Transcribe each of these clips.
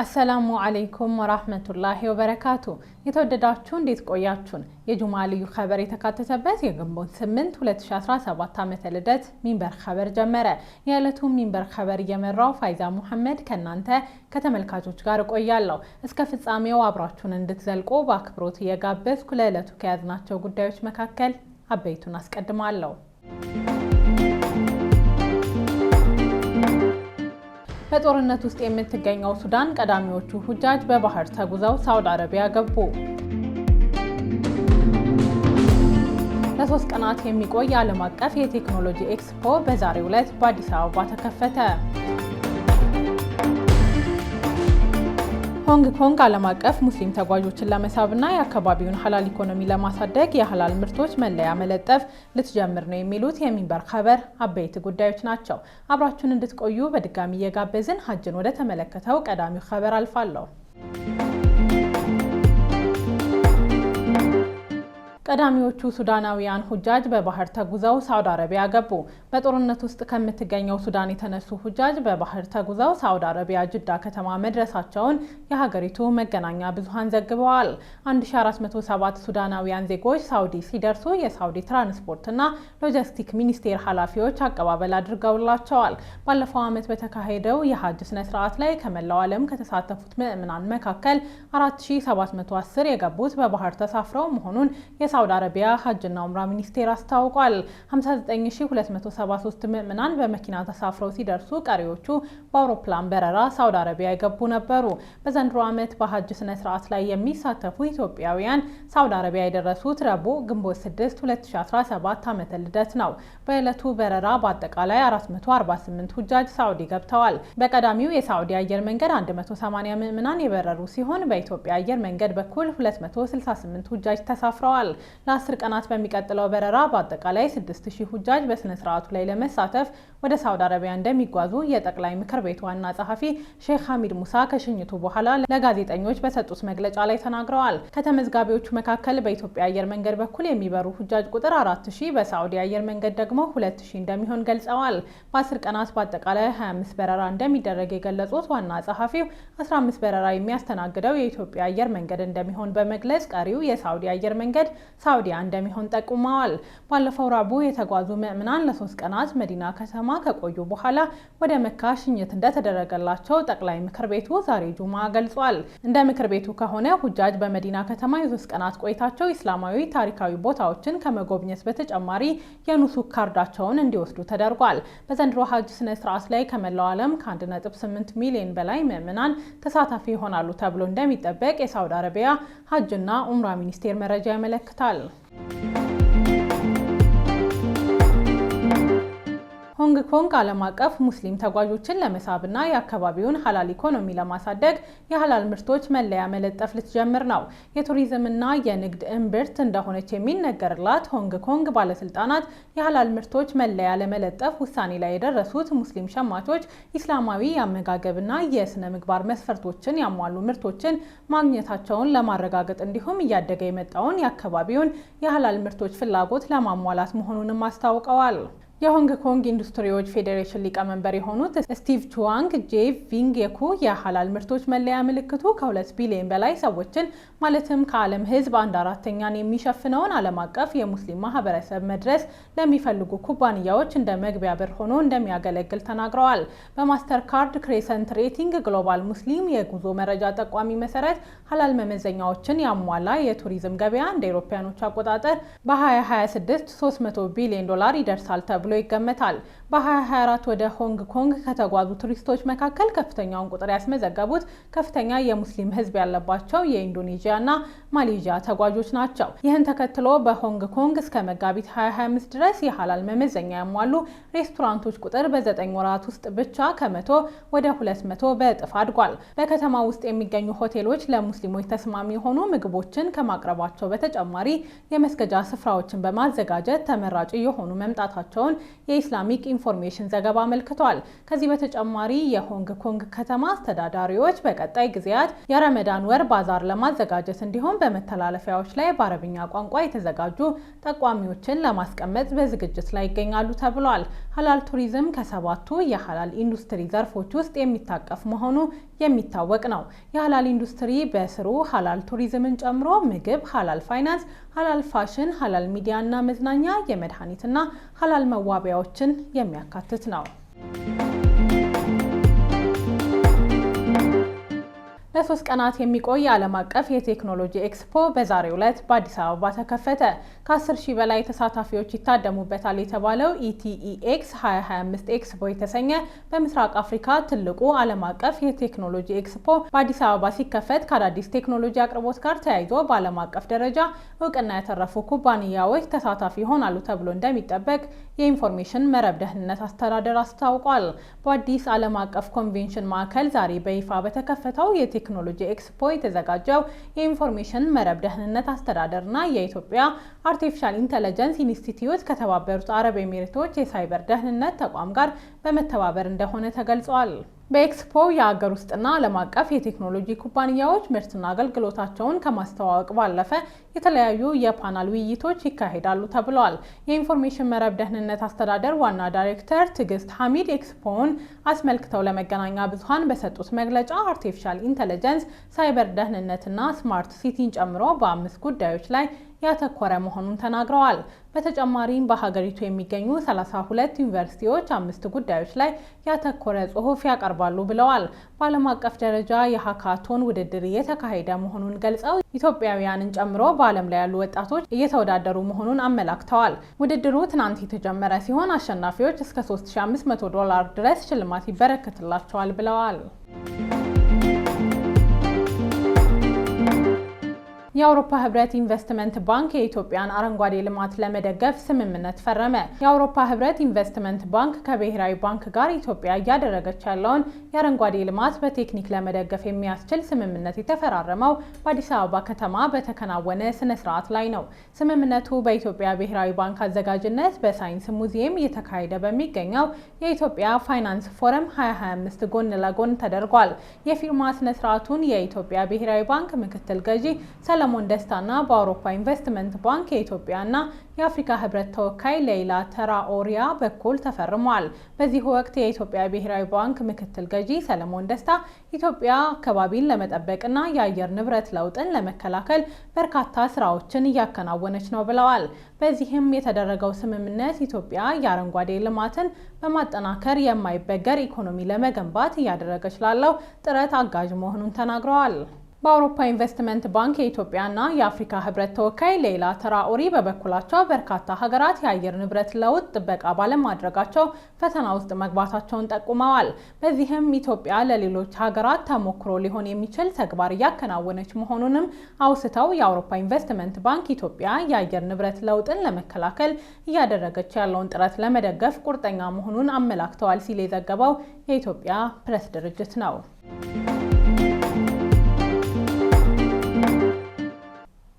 አሰላሙ አለይኩም ወራህመቱላሂ ወበረካቱ። የተወደዳችሁ እንዴት ቆያችሁን? የጁማ ልዩ ኸበር የተካተተበት የግንቦት 8 2017 ዓመተ ልደት ሚንበር ኸበር ጀመረ። የዕለቱ ሚንበር ኸበር እየመራው ፋይዛ ሙሐመድ ከናንተ ከተመልካቾች ጋር እቆያለሁ። እስከ ፍጻሜው አብራችሁን እንድትዘልቁ በአክብሮት እየጋበዝኩ ለዕለቱ ከያዝናቸው ጉዳዮች መካከል አበይቱን አስቀድማለሁ። በጦርነት ውስጥ የምትገኘው ሱዳን ቀዳሚዎቹ ሁጃጅ በባህር ተጉዘው ሳውዲ አረቢያ ገቡ። ለ3 ቀናት የሚቆይ ዓለም አቀፍ የቴክኖሎጂ ኤክስፖ በዛሬው ዕለት በአዲስ አበባ ተከፈተ። ሆንግ ኮንግ ዓለም አቀፍ ሙስሊም ተጓዦችን ለመሳብና የአካባቢውን ሐላል ኢኮኖሚ ለማሳደግ የሐላል ምርቶች መለያ መለጠፍ ልትጀምር ነው የሚሉት የሚንበር ኸበር አበይት ጉዳዮች ናቸው። አብራችሁን እንድትቆዩ በድጋሚ እየጋበዝን ሀጅን ወደ ተመለከተው ቀዳሚው ኸበር አልፋለሁ። ቀዳሚዎቹ ሱዳናውያን ሁጃጅ በባህር ተጉዘው ሳውዲ አረቢያ ገቡ። በጦርነት ውስጥ ከምትገኘው ሱዳን የተነሱ ሁጃጅ በባህር ተጉዘው ሳውዲ አረቢያ ጅዳ ከተማ መድረሳቸውን የሀገሪቱ መገናኛ ብዙሃን ዘግበዋል። 1407 ሱዳናውያን ዜጎች ሳውዲ ሲደርሱ የሳውዲ ትራንስፖርትና ሎጂስቲክ ሚኒስቴር ኃላፊዎች አቀባበል አድርገውላቸዋል። ባለፈው ዓመት በተካሄደው የሀጅ ስነ ስርዓት ላይ ከመላው ዓለም ከተሳተፉት ምዕምናን መካከል 4710 የገቡት በባህር ተሳፍረው መሆኑን የሳውዲ አረቢያ ሀጅና ኡምራ ሚኒስቴር አስታውቋል። 59273 ምዕምናን በመኪና ተሳፍረው ሲደርሱ ቀሪዎቹ በአውሮፕላን በረራ ሳውዲ አረቢያ የገቡ ነበሩ። በዘንድሮ ዓመት በሀጅ ስነ ስርዓት ላይ የሚሳተፉ ኢትዮጵያውያን ሳውዲ አረቢያ የደረሱት ረቡዕ ግንቦት 6 2017 ዓመተ ልደት ነው። በዕለቱ በረራ በአጠቃላይ 448 ሁጃጅ ሳውዲ ገብተዋል። በቀዳሚው የሳውዲ አየር መንገድ 180 ምዕምናን የበረሩ ሲሆን በኢትዮጵያ አየር መንገድ በኩል 268 ሁጃጅ ተሳፍረዋል። ለ10 ቀናት በሚቀጥለው በረራ በአጠቃላይ 6000 ሁጃጅ በስነ ስርዓቱ ላይ ለመሳተፍ ወደ ሳውዲ አረቢያ እንደሚጓዙ የጠቅላይ ምክር ቤት ዋና ጸሐፊ ሼክ ሐሚድ ሙሳ ከሽኝቱ በኋላ ለጋዜጠኞች በሰጡት መግለጫ ላይ ተናግረዋል። ከተመዝጋቢዎቹ መካከል በኢትዮጵያ አየር መንገድ በኩል የሚበሩ ሁጃጅ ቁጥር 4000፣ በሳውዲ አየር መንገድ ደግሞ 2000 እንደሚሆን ገልጸዋል። በ10 ቀናት በአጠቃላይ 25 በረራ እንደሚደረግ የገለጹት ዋና ጸሐፊው 15 በረራ የሚያስተናግደው የኢትዮጵያ አየር መንገድ እንደሚሆን በመግለጽ ቀሪው የሳውዲ አየር መንገድ ሳውዲያ እንደሚሆን ጠቁመዋል። ባለፈው ረቡዕ የተጓዙ ምዕምናን ለ3 ቀናት መዲና ከተማ ከቆዩ በኋላ ወደ መካ ሽኝት እንደተደረገላቸው ጠቅላይ ምክር ቤቱ ዛሬ ጁማ ገልጿል። እንደ ምክር ቤቱ ከሆነ ሁጃጅ በመዲና ከተማ የ3 ቀናት ቆይታቸው ኢስላማዊ ታሪካዊ ቦታዎችን ከመጎብኘት በተጨማሪ የኑሱክ ካርዳቸውን እንዲወስዱ ተደርጓል። በዘንድሮ ሀጅ ስነ ስርዓት ላይ ከመላው ዓለም ከ1.8 ሚሊዮን በላይ ምዕምናን ተሳታፊ ይሆናሉ ተብሎ እንደሚጠበቅ የሳውዲ አረቢያ ሀጅና ኡምራ ሚኒስቴር መረጃ ያመለክታል። ሆንግ ኮንግ ዓለም አቀፍ ሙስሊም ተጓዦችን ለመሳብና የአካባቢውን ሐላል ኢኮኖሚ ለማሳደግ የሐላል ምርቶች መለያ መለጠፍ ልትጀምር ነው። የቱሪዝምና የንግድ እምብርት እንደሆነች የሚነገርላት ሆንግ ኮንግ ባለስልጣናት የሐላል ምርቶች መለያ ለመለጠፍ ውሳኔ ላይ የደረሱት ሙስሊም ሸማቾች ኢስላማዊ የአመጋገብና የስነ ምግባር መስፈርቶችን ያሟሉ ምርቶችን ማግኘታቸውን ለማረጋገጥ እንዲሁም እያደገ የመጣውን የአካባቢውን የሐላል ምርቶች ፍላጎት ለማሟላት መሆኑንም አስታውቀዋል። የሆንግ ኮንግ ኢንዱስትሪዎች ፌዴሬሽን ሊቀመንበር የሆኑት ስቲቭ ቹዋንግ ጄቭ ቪንግ የኩ የሐላል ምርቶች መለያ ምልክቱ ከ2 ቢሊዮን በላይ ሰዎችን ማለትም ከዓለም ሕዝብ 1/4ኛን የሚሸፍነውን ዓለም አቀፍ የሙስሊም ማህበረሰብ መድረስ ለሚፈልጉ ኩባንያዎች እንደ መግቢያ በር ሆኖ እንደሚያገለግል ተናግረዋል። በማስተር ካርድ ክሬሰንት ሬቲንግ ግሎባል ሙስሊም የጉዞ መረጃ ጠቋሚ መሰረት ሐላል መመዘኛዎችን ያሟላ የቱሪዝም ገበያ እንደ አውሮፓውያኖች አቆጣጠር በ2026 $300 ቢሊዮን ይደርሳል ተብሎ ይገመታል። በ2024 ወደ ሆንግ ኮንግ ከተጓዙ ቱሪስቶች መካከል ከፍተኛውን ቁጥር ያስመዘገቡት ከፍተኛ የሙስሊም ህዝብ ያለባቸው የኢንዶኔዥያና ማሌዥያ ተጓዦች ናቸው። ይህን ተከትሎ በሆንግ ኮንግ እስከ መጋቢት 2025 ድረስ የሐላል መመዘኛ ያሟሉ ሬስቶራንቶች ቁጥር በ9 ወራት ውስጥ ብቻ ከ100 ወደ 200 በእጥፍ አድጓል። በከተማ ውስጥ የሚገኙ ሆቴሎች ለሙስሊሞች ተስማሚ የሆኑ ምግቦችን ከማቅረባቸው በተጨማሪ የመስገጃ ስፍራዎችን በማዘጋጀት ተመራጭ የሆኑ መምጣታቸውን የኢስላሚክ ኢንፎርሜሽን ዘገባ አመልክቷል። ከዚህ በተጨማሪ የሆንግ ኮንግ ከተማ አስተዳዳሪዎች በቀጣይ ጊዜያት የረመዳን ወር ባዛር ለማዘጋጀት እንዲሁም በመተላለፊያዎች ላይ በአረብኛ ቋንቋ የተዘጋጁ ጠቋሚዎችን ለማስቀመጥ በዝግጅት ላይ ይገኛሉ ተብሏል። ሀላል ቱሪዝም ከሰባቱ የሀላል ኢንዱስትሪ ዘርፎች ውስጥ የሚታቀፍ መሆኑ የሚታወቅ ነው። የሀላል ኢንዱስትሪ በስሩ ሀላል ቱሪዝምን ጨምሮ ምግብ፣ ሀላል ፋይናንስ፣ ሀላል ፋሽን፣ ሀላል ሚዲያ እና መዝናኛ፣ የመድኃኒትና ሀላል መዋቢያዎችን የሚያካትት ነው። ለሶስት ቀናት የሚቆይ ዓለም አቀፍ የቴክኖሎጂ ኤክስፖ በዛሬው ዕለት በአዲስ አበባ ተከፈተ። ከ10,000 በላይ ተሳታፊዎች ይታደሙበታል የተባለው ኢቲኢኤክስ 2025 ኤክስፖ የተሰኘ በምስራቅ አፍሪካ ትልቁ ዓለም አቀፍ የቴክኖሎጂ ኤክስፖ በአዲስ አበባ ሲከፈት ከአዳዲስ ቴክኖሎጂ አቅርቦት ጋር ተያይዞ በዓለም አቀፍ ደረጃ እውቅና ያተረፉ ኩባንያዎች ተሳታፊ ይሆናሉ ተብሎ እንደሚጠበቅ የኢንፎርሜሽን መረብ ደህንነት አስተዳደር አስታውቋል። በአዲስ ዓለም አቀፍ ኮንቬንሽን ማዕከል ዛሬ በይፋ በተከፈተው ቴክኖሎጂ ኤክስፖ የተዘጋጀው የኢንፎርሜሽን መረብ ደህንነት አስተዳደርና የኢትዮጵያ አርቲፊሻል ኢንተለጀንስ ኢንስቲትዩት ከተባበሩት አረብ ኤሚሬቶች የሳይበር ደህንነት ተቋም ጋር በመተባበር እንደሆነ ተገልጿል። በኤክስፖ የሀገር ውስጥና ዓለም አቀፍ የቴክኖሎጂ ኩባንያዎች ምርትና አገልግሎታቸውን ከማስተዋወቅ ባለፈ የተለያዩ የፓናል ውይይቶች ይካሄዳሉ ተብሏል። የኢንፎርሜሽን መረብ ደህንነት አስተዳደር ዋና ዳይሬክተር ትዕግስት ሐሚድ ኤክስፖውን አስመልክተው ለመገናኛ ብዙሃን በሰጡት መግለጫ አርቲፊሻል ኢንተለጀንስ፣ ሳይበር ደህንነትና ስማርት ሲቲን ጨምሮ በ5 ጉዳዮች ላይ ያተኮረ መሆኑን ተናግረዋል። በተጨማሪም በሀገሪቱ የሚገኙ 32 ዩኒቨርሲቲዎች 5 ጉዳዮች ላይ ያተኮረ ጽሑፍ ያቀርባሉ ብለዋል። በዓለም አቀፍ ደረጃ የሃካቶን ውድድር እየተካሄደ መሆኑን ገልጸው ኢትዮጵያውያንን ጨምሮ በዓለም ላይ ያሉ ወጣቶች እየተወዳደሩ መሆኑን አመላክተዋል። ውድድሩ ትናንት የተጀመረ ሲሆን አሸናፊዎች እስከ $3500 ድረስ ሽልማት ይበረከትላቸዋል ብለዋል። የአውሮፓ ህብረት ኢንቨስትመንት ባንክ የኢትዮጵያን አረንጓዴ ልማት ለመደገፍ ስምምነት ፈረመ። የአውሮፓ ህብረት ኢንቨስትመንት ባንክ ከብሔራዊ ባንክ ጋር ኢትዮጵያ እያደረገች ያለውን የአረንጓዴ ልማት በቴክኒክ ለመደገፍ የሚያስችል ስምምነት የተፈራረመው በአዲስ አበባ ከተማ በተከናወነ ስነ ስርዓት ላይ ነው። ስምምነቱ በኢትዮጵያ ብሔራዊ ባንክ አዘጋጅነት በሳይንስ ሙዚየም እየተካሄደ በሚገኘው የኢትዮጵያ ፋይናንስ ፎረም 2025 ጎን ለጎን ተደርጓል። የፊርማ ስነ ስርዓቱን የኢትዮጵያ ብሔራዊ ባንክ ምክትል ገዢ ሰለሞን ደስታና በአውሮፓ ኢንቨስትመንት ባንክ የኢትዮጵያና የአፍሪካ ህብረት ተወካይ ሌይላ ተራኦሪያ በኩል ተፈርሟል። በዚህ ወቅት የኢትዮጵያ ብሔራዊ ባንክ ምክትል ገዢ ሰለሞን ደስታ ኢትዮጵያ አካባቢን ለመጠበቅና የአየር ንብረት ለውጥን ለመከላከል በርካታ ስራዎችን እያከናወነች ነው ብለዋል። በዚህም የተደረገው ስምምነት ኢትዮጵያ የአረንጓዴ ልማትን በማጠናከር የማይበገር ኢኮኖሚ ለመገንባት እያደረገች ላለው ጥረት አጋዥ መሆኑን ተናግረዋል። በአውሮፓ ኢንቨስትመንት ባንክ የኢትዮጵያና የአፍሪካ ህብረት ተወካይ ሌይላ ተራኦሪ በበኩላቸው በርካታ ሀገራት የአየር ንብረት ለውጥ ጥበቃ ባለማድረጋቸው ፈተና ውስጥ መግባታቸውን ጠቁመዋል። በዚህም ኢትዮጵያ ለሌሎች ሀገራት ተሞክሮ ሊሆን የሚችል ተግባር እያከናወነች መሆኑንም አውስተው የአውሮፓ ኢንቨስትመንት ባንክ ኢትዮጵያ የአየር ንብረት ለውጥን ለመከላከል እያደረገች ያለውን ጥረት ለመደገፍ ቁርጠኛ መሆኑን አመላክተዋል ሲል የዘገበው የኢትዮጵያ ፕሬስ ድርጅት ነው።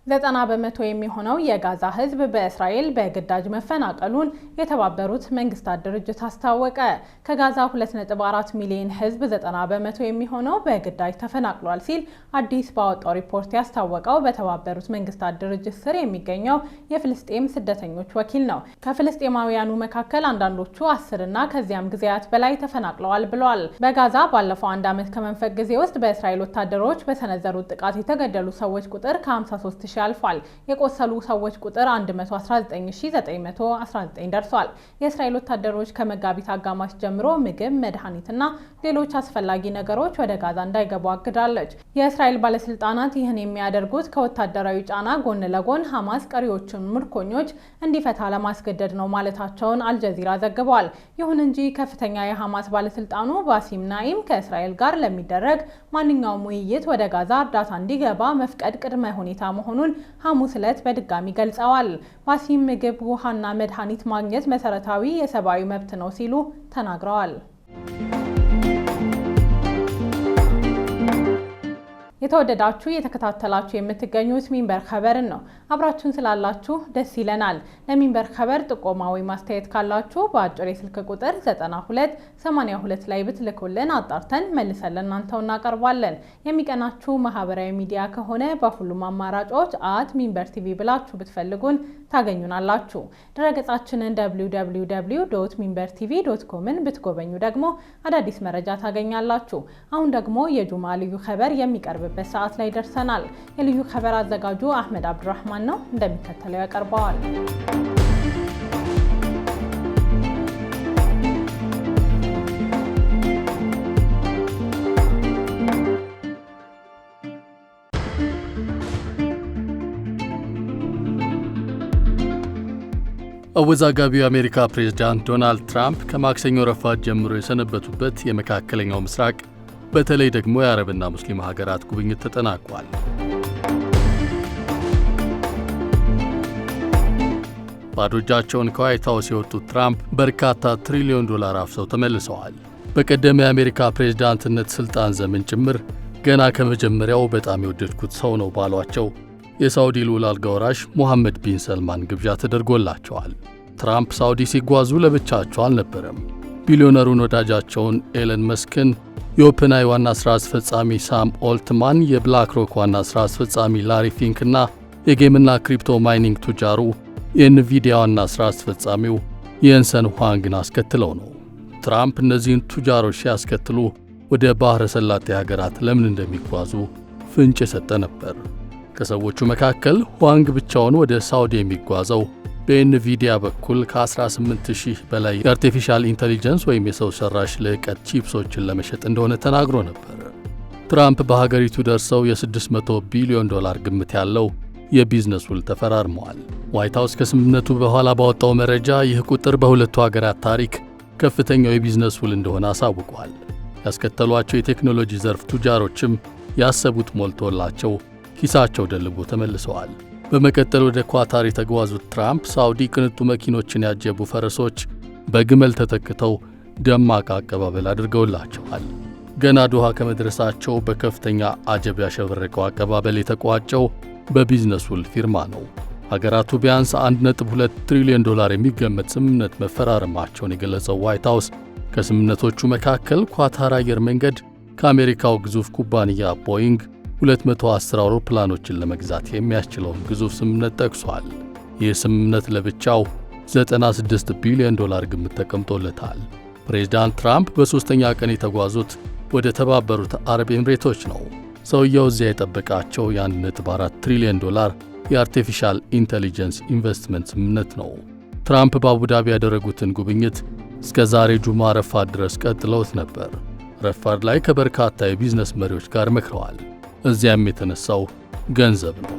90 በመቶ የሚሆነው የጋዛ ህዝብ በእስራኤል በግዳጅ መፈናቀሉን የተባበሩት መንግስታት ድርጅት አስታወቀ። ከጋዛ 2.4 ሚሊዮን ህዝብ 90 በመቶ የሚሆነው በግዳጅ ተፈናቅሏል ሲል አዲስ ባወጣው ሪፖርት ያስታወቀው በተባበሩት መንግስታት ድርጅት ስር የሚገኘው የፍልስጤም ስደተኞች ወኪል ነው። ከፍልስጤማውያኑ መካከል አንዳንዶቹ 10 እና ከዚያም ጊዜያት በላይ ተፈናቅለዋል ብሏል። በጋዛ ባለፈው 1 ዓመት ከመንፈቅ ጊዜ ውስጥ በእስራኤል ወታደሮች በሰነዘሩት ጥቃት የተገደሉ ሰዎች ቁጥር ከ53,000 አልፏል። የቆሰሉ ሰዎች ቁጥር 119919 ደርሷል። የእስራኤል ወታደሮች ከመጋቢት አጋማሽ ጀምሮ ምግብ፣ መድኃኒትና ሌሎች አስፈላጊ ነገሮች ወደ ጋዛ እንዳይገቡ አግዳለች። የእስራኤል ባለስልጣናት ይህን የሚያደርጉት ከወታደራዊ ጫና ጎን ለጎን ሐማስ ቀሪዎቹን ምርኮኞች እንዲፈታ ለማስገደድ ነው ማለታቸውን አልጀዚራ ዘግቧል። ይሁን እንጂ ከፍተኛ የሐማስ ባለስልጣኑ ባሲም ናኢም ከእስራኤል ጋር ለሚደረግ ማንኛውም ውይይት ወደ ጋዛ እርዳታ እንዲገባ መፍቀድ ቅድመ ሁኔታ መሆኑን ሐሙስ ዕለት በድጋሚ ገልጸዋል። ባሲም ምግብ፣ ውሃና መድኃኒት ማግኘት መሰረታዊ የሰብአዊ መብት ነው ሲሉ ተናግረዋል። የተወደዳችሁ የተከታተላችሁ የምትገኙት ሚንበር ኸበርን ነው። አብራችሁን ስላላችሁ ደስ ይለናል። ለሚንበር ኸበር ጥቆማ ወይ ማስተያየት ካላችሁ በአጭር የስልክ ቁጥር 9282 ላይ ብትልኩልን አጣርተን መልሰን ለእናንተው እናቀርባለን። የሚቀናችሁ ማህበራዊ ሚዲያ ከሆነ በሁሉም አማራጮች @ሚንበር ቲቪ ብላችሁ ብትፈልጉን ታገኙናላችሁ። ድረገጻችንን www.minbertv.com ብትጎበኙ ደግሞ አዳዲስ መረጃ ታገኛላችሁ። አሁን ደግሞ የጁማ ልዩ ኸበር የሚቀርብበት ሰዓት ላይ ደርሰናል። የልዩ ኸበር አዘጋጁ አህመድ አብዱራህማን ነው፣ እንደሚከተለው ያቀርበዋል። አወዛጋቢው የአሜሪካ ፕሬዝዳንት ዶናልድ ትራምፕ ከማክሰኞ ረፋት ጀምሮ የሰነበቱበት የመካከለኛው ምስራቅ በተለይ ደግሞ የአረብና ሙስሊም ሀገራት ጉብኝት ተጠናቋል። ባዶ እጃቸውን ከዋይት ሃውስ የወጡት ትራምፕ በርካታ ትሪሊዮን ዶላር አፍሰው ተመልሰዋል። በቀደመ የአሜሪካ ፕሬዝዳንትነት ሥልጣን ዘመን ጭምር ገና ከመጀመሪያው በጣም የወደድኩት ሰው ነው ባሏቸው የሳውዲ ልዑል አልጋ ወራሽ ሙሐመድ ቢን ሰልማን ግብዣ ተደርጎላቸዋል። ትራምፕ ሳውዲ ሲጓዙ ለብቻቸው አልነበረም። ቢሊዮነሩን ወዳጃቸውን ኤለን መስክን፣ የኦፕንአይ ዋና ሥራ አስፈጻሚ ሳም ኦልትማን፣ የብላክ ሮክ ዋና ሥራ አስፈጻሚ ላሪ ፊንክ እና የጌምና ክሪፕቶ ማይኒንግ ቱጃሩ የኤንቪዲያ ዋና ሥራ አስፈጻሚው የንሰን ሁዋንግን አስከትለው ነው። ትራምፕ እነዚህን ቱጃሮች ሲያስከትሉ ወደ ባሕረ ሰላጤ ሀገራት ለምን እንደሚጓዙ ፍንጭ የሰጠ ነበር። ከሰዎቹ መካከል ሁዋንግ ብቻውን ወደ ሳውዲ የሚጓዘው በኤንቪዲያ በኩል ከ18000 በላይ የአርቲፊሻል ኢንተሊጀንስ ወይም የሰው ሰራሽ ልዕቀት ቺፕሶችን ለመሸጥ እንደሆነ ተናግሮ ነበር። ትራምፕ በሀገሪቱ ደርሰው የ$600 ቢሊዮን ግምት ያለው የቢዝነስ ውል ተፈራርመዋል። ዋይት ሃውስ ከስምምነቱ በኋላ ባወጣው መረጃ ይህ ቁጥር በሁለቱ ሀገራት ታሪክ ከፍተኛው የቢዝነስ ውል እንደሆነ አሳውቋል። ያስከተሏቸው የቴክኖሎጂ ዘርፍ ቱጃሮችም ያሰቡት ሞልቶላቸው ኪሳቸው ደልቦ ተመልሰዋል። በመቀጠል ወደ ኳታር የተጓዙት ትራምፕ ሳውዲ ቅንጡ መኪኖችን ያጀቡ ፈረሶች በግመል ተተክተው ደማቅ አቀባበል አድርገውላቸዋል። ገና ዶሃ ከመድረሳቸው በከፍተኛ አጀብ ያሸበረቀው አቀባበል የተቋጨው በቢዝነስ ውል ፊርማ ነው። ሀገራቱ ቢያንስ $1.2 ትሪሊዮን የሚገመት ስምምነት መፈራረማቸውን የገለጸው ዋይት ሃውስ ከስምምነቶቹ መካከል ኳታር አየር መንገድ ከአሜሪካው ግዙፍ ኩባንያ ቦይንግ 210 አውሮፕላኖችን ለመግዛት የሚያስችለውን ግዙፍ ስምምነት ጠቅሷል። ይህ ስምምነት ለብቻው $96 ቢሊዮን ግምት ተቀምጦለታል። ፕሬዝዳንት ትራምፕ በሦስተኛ ቀን የተጓዙት ወደ ተባበሩት አረብ ኤምሬቶች ነው። ሰውየው እዚያ የጠበቃቸው $1.4 ትሪሊዮን የአርቲፊሻል ኢንተሊጀንስ ኢንቨስትመንት ስምምነት ነው። ትራምፕ በአቡዳቢ ያደረጉትን ጉብኝት እስከ ዛሬ ጁማ ረፋድ ድረስ ቀጥለውት ነበር። ረፋድ ላይ ከበርካታ የቢዝነስ መሪዎች ጋር መክረዋል። እዚያም የተነሳው ገንዘብ ነው።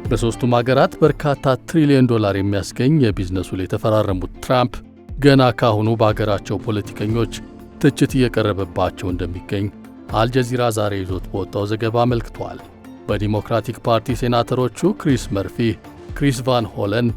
በሦስቱም ሀገራት በርካታ ትሪሊዮን የሚያስገኝ የቢዝነስ ውል የተፈራረሙት ትራምፕ ገና ካሁኑ በአገራቸው ፖለቲከኞች ትችት እየቀረበባቸው እንደሚገኝ አልጀዚራ ዛሬ ይዞት በወጣው ዘገባ አመልክቷል። በዲሞክራቲክ ፓርቲ ሴናተሮቹ ክሪስ መርፊ፣ ክሪስ ቫን ሆለን፣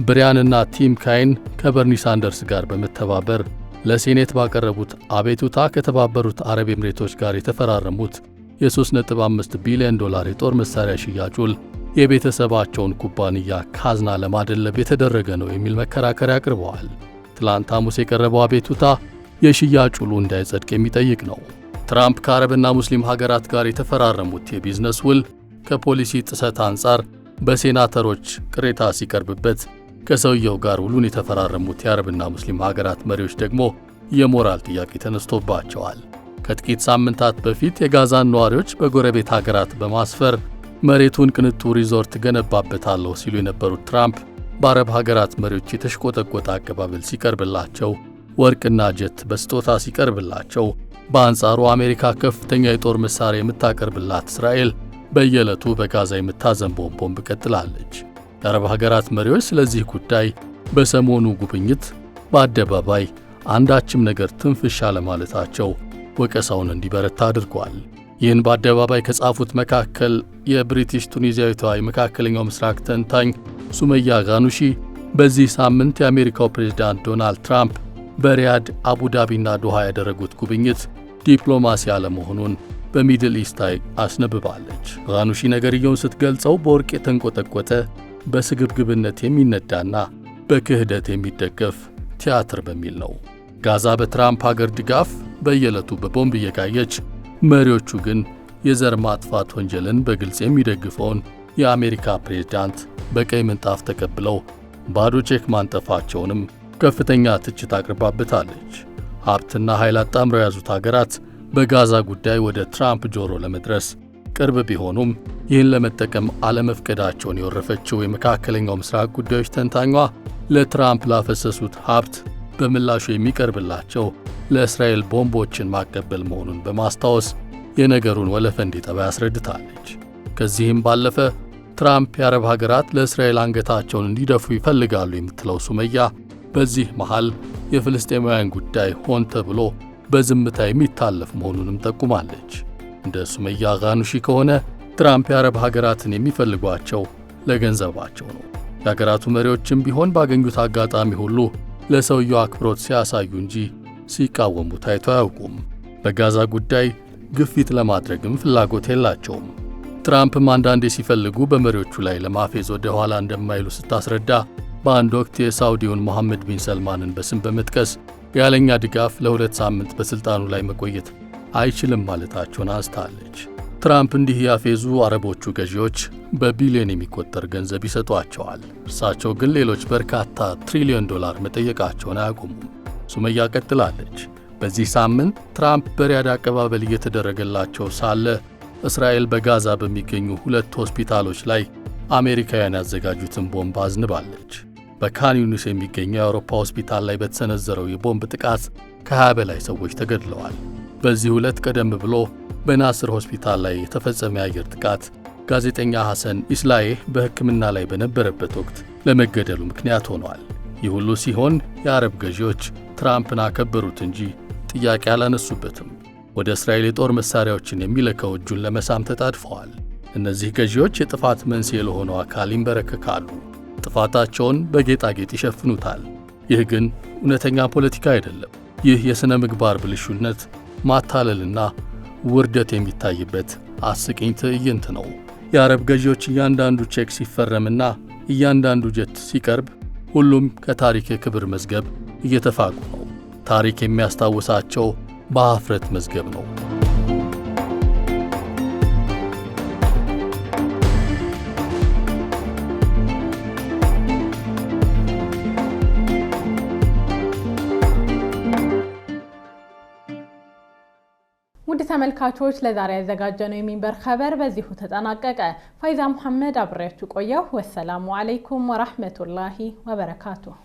ብሪያንና ቲም ካይን ከበርኒ ሳንደርስ ጋር በመተባበር ለሴኔት ባቀረቡት አቤቱታ ከተባበሩት አረብ ኤምሬቶች ጋር የተፈራረሙት የ$3.5 ቢሊዮን የጦር መሳሪያ ሽያጭ ውል የቤተሰባቸውን ኩባንያ ካዝና ለማደለብ የተደረገ ነው የሚል መከራከሪያ አቅርበዋል። ትላንት ሐሙስ የቀረበው አቤቱታ የሽያጭ ውሉ እንዳይጸድቅ የሚጠይቅ ነው። ትራምፕ ከአረብና ሙስሊም ሀገራት ጋር የተፈራረሙት የቢዝነስ ውል ከፖሊሲ ጥሰት አንጻር በሴናተሮች ቅሬታ ሲቀርብበት፣ ከሰውየው ጋር ውሉን የተፈራረሙት የአረብና ሙስሊም ሀገራት መሪዎች ደግሞ የሞራል ጥያቄ ተነስቶባቸዋል። ከጥቂት ሳምንታት በፊት የጋዛን ነዋሪዎች በጎረቤት ሀገራት በማስፈር መሬቱን ቅንጡ ሪዞርት ገነባበታለሁ ሲሉ የነበሩት ትራምፕ በአረብ ሀገራት መሪዎች የተሽቆጠቆጠ አቀባበል ሲቀርብላቸው፣ ወርቅና ጀት በስጦታ ሲቀርብላቸው፣ በአንጻሩ አሜሪካ ከፍተኛ የጦር መሳሪያ የምታቀርብላት እስራኤል በየዕለቱ በጋዛ የምታዘንበውን ቦምብ ቀጥላለች። የአረብ ሀገራት መሪዎች ስለዚህ ጉዳይ በሰሞኑ ጉብኝት በአደባባይ አንዳችም ነገር ትንፍሽ አለማለታቸው ወቀሳውን እንዲበረታ አድርጓል። ይህን በአደባባይ ከጻፉት መካከል የብሪቲሽ ቱኒዚያዊቷ የመካከለኛው ምስራቅ ተንታኝ ሱመያ ጋኑሺ በዚህ ሳምንት የአሜሪካው ፕሬዝዳንት ዶናልድ ትራምፕ በሪያድ አቡዳቢና ዶሃ ያደረጉት ጉብኝት ዲፕሎማሲ አለመሆኑን በሚድል ኢስት አስነብባለች። ጋኑሺ ነገርየውን ስትገልጸው በወርቅ የተንቆጠቆጠ በስግብግብነት የሚነዳና በክህደት የሚደገፍ ቲያትር በሚል ነው። ጋዛ በትራምፕ ሀገር ድጋፍ በየዕለቱ በቦምብ እየጋየች፣ መሪዎቹ ግን የዘር ማጥፋት ወንጀልን በግልጽ የሚደግፈውን የአሜሪካ ፕሬዝዳንት በቀይ ምንጣፍ ተቀብለው ባዶ ቼክ ማንጠፋቸውንም ከፍተኛ ትችት አቅርባበታለች። ሀብትና ኃይል አጣምረው የያዙት ሀገራት በጋዛ ጉዳይ ወደ ትራምፕ ጆሮ ለመድረስ ቅርብ ቢሆኑም ይህን ለመጠቀም አለመፍቀዳቸውን የወረፈችው የመካከለኛው ምስራቅ ጉዳዮች ተንታኟ ለትራምፕ ላፈሰሱት ሀብት በምላሹ የሚቀርብላቸው ለእስራኤል ቦምቦችን ማቀበል መሆኑን በማስታወስ የነገሩን ወለፈ እንዲጠባ ያስረድታለች። ከዚህም ባለፈ ትራምፕ የአረብ ሀገራት ለእስራኤል አንገታቸውን እንዲደፉ ይፈልጋሉ የምትለው ሱመያ በዚህ መሃል የፍልስጤማውያን ጉዳይ ሆን ተብሎ በዝምታ የሚታለፍ መሆኑንም ጠቁማለች። እንደ ሱመያ ጋኑሺ ከሆነ ትራምፕ የአረብ ሀገራትን የሚፈልጓቸው ለገንዘባቸው ነው። የሀገራቱ መሪዎችም ቢሆን ባገኙት አጋጣሚ ሁሉ ለሰውየው አክብሮት ሲያሳዩ እንጂ ሲቃወሙ ታይቶ አያውቁም። በጋዛ ጉዳይ ግፊት ለማድረግም ፍላጎት የላቸውም። ትራምፕም አንዳንዴ ሲፈልጉ በመሪዎቹ ላይ ለማፌዝ ወደ ኋላ እንደማይሉ ስታስረዳ በአንድ ወቅት የሳውዲውን መሐመድ ቢን ሰልማንን በስም በመጥቀስ ያለኛ ድጋፍ ለ2 ሳምንት በሥልጣኑ ላይ መቆየት አይችልም ማለታቸውን አንስታለች። ትራምፕ እንዲህ ያፌዙ አረቦቹ ገዢዎች በቢሊዮን የሚቆጠር ገንዘብ ይሰጧቸዋል። እርሳቸው ግን ሌሎች በርካታ ትሪሊዮን ዶላር መጠየቃቸውን አያቆሙም። ሱመያ ቀጥላለች። በዚህ ሳምንት ትራምፕ በሪያድ አቀባበል እየተደረገላቸው ሳለ እስራኤል በጋዛ በሚገኙ 2 ሆስፒታሎች ላይ አሜሪካውያን ያዘጋጁትን ቦምብ አዝንባለች። በካን ዩኒስ የሚገኘው የአውሮፓ ሆስፒታል ላይ በተሰነዘረው የቦምብ ጥቃት ከ20 በላይ ሰዎች ተገድለዋል። በዚህ ዕለት ቀደም ብሎ በናስር ሆስፒታል ላይ የተፈጸመ የአየር ጥቃት ጋዜጠኛ ሐሰን ኢስላኤህ በሕክምና ላይ በነበረበት ወቅት ለመገደሉ ምክንያት ሆኗል። ይህ ሁሉ ሲሆን የአረብ ገዢዎች ትራምፕን አከበሩት እንጂ ጥያቄ አላነሱበትም። ወደ እስራኤል የጦር መሳሪያዎችን የሚልከው እጁን ለመሳም ተጣድፈዋል። እነዚህ ገዢዎች የጥፋት መንስኤ ለሆነው አካል ይንበረከካሉ። ጥፋታቸውን በጌጣጌጥ ይሸፍኑታል። ይህ ግን እውነተኛ ፖለቲካ አይደለም። ይህ የሥነ ምግባር ብልሹነት፣ ማታለልና ውርደት የሚታይበት አስቂኝ ትዕይንት ነው። የአረብ ገዢዎች እያንዳንዱ ቼክ ሲፈረምና እያንዳንዱ ጀት ሲቀርብ ሁሉም ከታሪክ የክብር መዝገብ እየተፋቁ ነው። ታሪክ የሚያስታውሳቸው በኀፍረት መዝገብ ነው። ውድ ተመልካቾች ለዛሬ ያዘጋጀነው የሚንበር ኸበር በዚሁ ተጠናቀቀ። ፋይዛ መሐመድ አብሬያችሁ ቆየሁ። ወሰላሙ አለይኩም ወራህመቱላሂ ወበረካቱሁ።